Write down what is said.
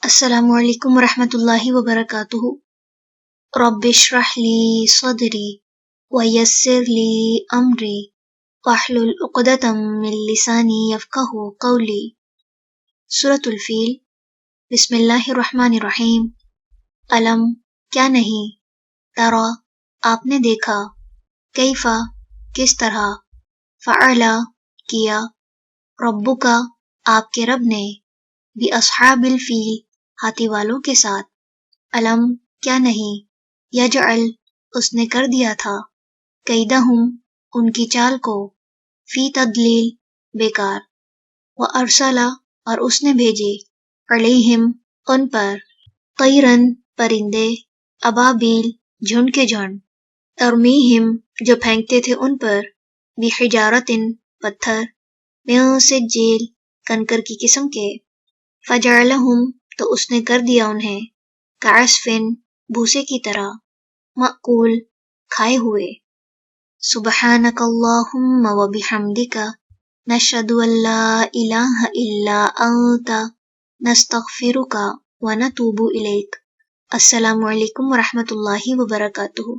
السلام علیکم ورحمۃ اللہ وبرکاتہ۔ رب اشرح لی صدری ویسر لی امری واحلل عقدۃ من لسانی یفقہوا قولی۔ سورۃ الفیل۔ بسم اللہ الرحمن الرحیم۔ علم کیا نہیں، ترا آپ نے دیکھا، کیفا کس طرح، فعل کیا، ربک آپ کے رب نے، باصحاب الفیل ہاتھی والوں کے ساتھ، علم کیا نہیں، یجعل اس نے کر دیا تھا، کیدہم ان کی چال کو، فی تضلیل بیکار، وارسل اور اس نے بھیجے، علیہم ان پر، طیرن پرندے، ابابیل جھنڈ کے جھنڈ، ترمیہم جو پھینکتے تھے ان پر، بحجارتن پتھر، من سجیل کنکر کی قسم کے، فجعلہم تو اس نے کر دیا انہیں، کعصفن بھوسے کی طرح، مأکول کھائے ہوئے۔ سبحانک اللہم وبحمدک نشہد ان لا الہ الا انت نستغفرک ونتوب الیک۔ السلام علیکم ورحمۃ اللہ وبرکاتہ۔